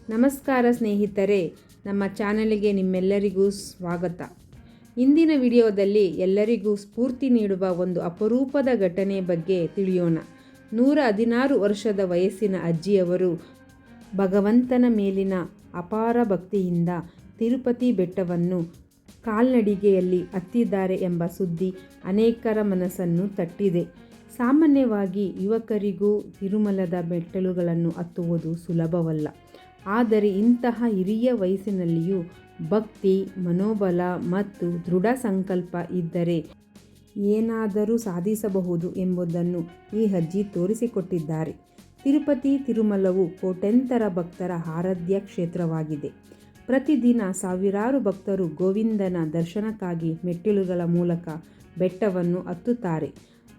ನಮಸ್ಕಾರ ಸ್ನೇಹಿತರೆ, ನಮ್ಮ ಚಾನಲಿಗೆ ನಿಮ್ಮೆಲ್ಲರಿಗೂ ಸ್ವಾಗತ. ಇಂದಿನ ವಿಡಿಯೋದಲ್ಲಿ ಎಲ್ಲರಿಗೂ ಸ್ಫೂರ್ತಿ ನೀಡುವ ಒಂದು ಅಪರೂಪದ ಘಟನೆ ಬಗ್ಗೆ ತಿಳಿಯೋಣ. 116 ವರ್ಷದ ವಯಸ್ಸಿನ ಅಜ್ಜಿಯವರು ಭಗವಂತನ ಮೇಲಿನ ಅಪಾರ ಭಕ್ತಿಯಿಂದ ತಿರುಪತಿ ಬೆಟ್ಟವನ್ನು ಕಾಲ್ನಡಿಗೆಯಲ್ಲಿ ಹತ್ತಿದ್ದಾರೆ ಎಂಬ ಸುದ್ದಿ ಅನೇಕರ ಮನಸ್ಸನ್ನು ತಟ್ಟಿದೆ. ಸಾಮಾನ್ಯವಾಗಿ ಯುವಕರಿಗೂ ತಿರುಮಲದ ಮೆಟ್ಟಿಲುಗಳನ್ನು ಹತ್ತುವುದು ಸುಲಭವಲ್ಲ. ಆದರೆ ಇಂತಹ ಹಿರಿಯ ವಯಸ್ಸಿನಲ್ಲಿಯೂ ಭಕ್ತಿ, ಮನೋಬಲ ಮತ್ತು ದೃಢ ಸಂಕಲ್ಪ ಇದ್ದರೆ ಏನಾದರೂ ಸಾಧಿಸಬಹುದು ಎಂಬುದನ್ನು ಈ ಅಜ್ಜಿ ತೋರಿಸಿಕೊಟ್ಟಿದ್ದಾರೆ. ತಿರುಪತಿ ತಿರುಮಲವು ಕೋಟ್ಯಂತರ ಭಕ್ತರ ಆರಾಧ್ಯ ಕ್ಷೇತ್ರವಾಗಿದೆ. ಪ್ರತಿದಿನ ಸಾವಿರಾರು ಭಕ್ತರು ಗೋವಿಂದನ ದರ್ಶನಕ್ಕಾಗಿ ಮೆಟ್ಟಿಲುಗಳ ಮೂಲಕ ಬೆಟ್ಟವನ್ನು ಹತ್ತುತ್ತಾರೆ.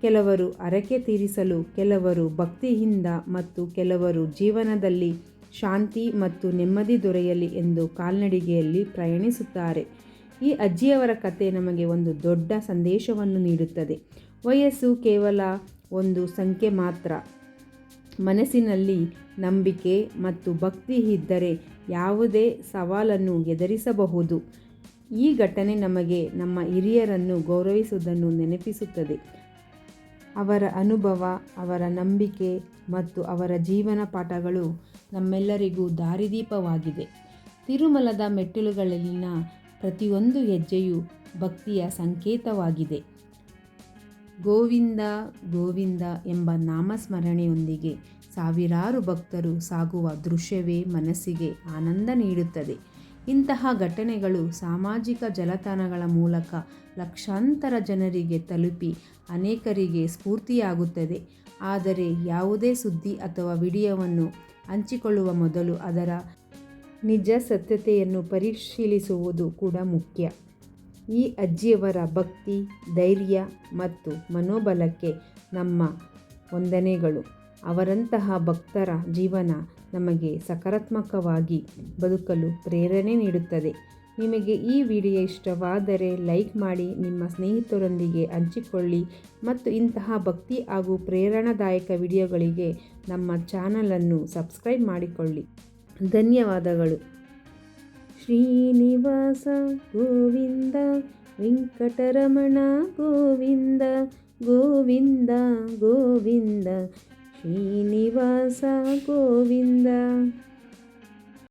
ಕೆಲವರು ಹರಕೆ ತೀರಿಸಲು, ಕೆಲವರು ಭಕ್ತಿಯಿಂದ ಮತ್ತು ಕೆಲವರು ಜೀವನದಲ್ಲಿ ಶಾಂತಿ ಮತ್ತು ನೆಮ್ಮದಿ ದೊರೆಯಲಿ ಎಂದು ಕಾಲ್ನಡಿಗೆಯಲ್ಲಿ ಪ್ರಯಾಣಿಸುತ್ತಾರೆ. ಈ ಅಜ್ಜಿಯವರ ಕಥೆ ನಮಗೆ ಒಂದು ದೊಡ್ಡ ಸಂದೇಶವನ್ನು ನೀಡುತ್ತದೆ. ವಯಸ್ಸು ಕೇವಲ ಒಂದು ಸಂಖ್ಯೆ ಮಾತ್ರ. ಮನಸ್ಸಿನಲ್ಲಿ ನಂಬಿಕೆ ಮತ್ತು ಭಕ್ತಿ ಇದ್ದರೆ ಯಾವುದೇ ಸವಾಲನ್ನು ಎದುರಿಸಬಹುದು. ಈ ಘಟನೆ ನಮಗೆ ನಮ್ಮ ಹಿರಿಯರನ್ನು ಗೌರವಿಸುವುದನ್ನು ನೆನಪಿಸುತ್ತದೆ. ಅವರ ಅನುಭವ, ಅವರ ನಂಬಿಕೆ ಮತ್ತು ಅವರ ಜೀವನ ಪಾಠಗಳು ನಮ್ಮೆಲ್ಲರಿಗೂ ದಾರಿದೀಪವಾಗಿದೆ. ತಿರುಮಲದ ಮೆಟ್ಟಿಲುಗಳಲ್ಲಿನ ಪ್ರತಿಯೊಂದು ಹೆಜ್ಜೆಯೂ ಭಕ್ತಿಯ ಸಂಕೇತವಾಗಿದೆ. ಗೋವಿಂದ ಗೋವಿಂದ ಎಂಬ ನಾಮಸ್ಮರಣೆಯೊಂದಿಗೆ ಸಾವಿರಾರು ಭಕ್ತರು ಸಾಗುವ ದೃಶ್ಯವೇ ಮನಸ್ಸಿಗೆ ಆನಂದ ನೀಡುತ್ತದೆ. ಇಂತಹ ಘಟನೆಗಳು ಸಾಮಾಜಿಕ ಜಾಲತಾಣಗಳ ಮೂಲಕ ಲಕ್ಷಾಂತರ ಜನರಿಗೆ ತಲುಪಿ ಅನೇಕರಿಗೆ ಸ್ಫೂರ್ತಿಯಾಗುತ್ತದೆ. ಆದರೆ ಯಾವುದೇ ಸುದ್ದಿ ಅಥವಾ ವಿಡಿಯೋವನ್ನು ಹಂಚಿಕೊಳ್ಳುವ ಮೊದಲು ಅದರ ನಿಜಾಸತ್ಯತೆಯನ್ನು ಪರಿಶೀಲಿಸುವುದು ಕೂಡ ಮುಖ್ಯ. ಈ ಅಜ್ಜಿಯವರ ಭಕ್ತಿ, ಧೈರ್ಯ ಮತ್ತು ಮನೋಬಲಕ್ಕೆ ನಮ್ಮ ವಂದನೆಗಳು. ಅವರಂತಹ ಭಕ್ತರ ಜೀವನ ನಮಗೆ ಸಕಾರಾತ್ಮಕವಾಗಿ ಬದುಕಲು ಪ್ರೇರಣೆ ನೀಡುತ್ತದೆ. ನಿಮಗೆ ಈ ವಿಡಿಯೋ ಇಷ್ಟವಾದರೆ ಲೈಕ್ ಮಾಡಿ, ನಿಮ್ಮ ಸ್ನೇಹಿತರೊಂದಿಗೆ ಹಂಚಿಕೊಳ್ಳಿ ಮತ್ತು ಇಂತಹ ಭಕ್ತಿ ಹಾಗೂ ಪ್ರೇರಣಾದಾಯಕ ವಿಡಿಯೋಗಳಿಗೆ ನಮ್ಮ ಚಾನಲನ್ನು ಸಬ್ಸ್ಕ್ರೈಬ್ ಮಾಡಿಕೊಳ್ಳಿ. ಧನ್ಯವಾದಗಳು. ಶ್ರೀನಿವಾಸ ಗೋವಿಂದ, ವೆಂಕಟರಮಣ ಗೋವಿಂದ ಗೋವಿಂದ ಗೋವಿಂದ, ಶ್ರೀನಿವಾಸ ಗೋವಿಂದ.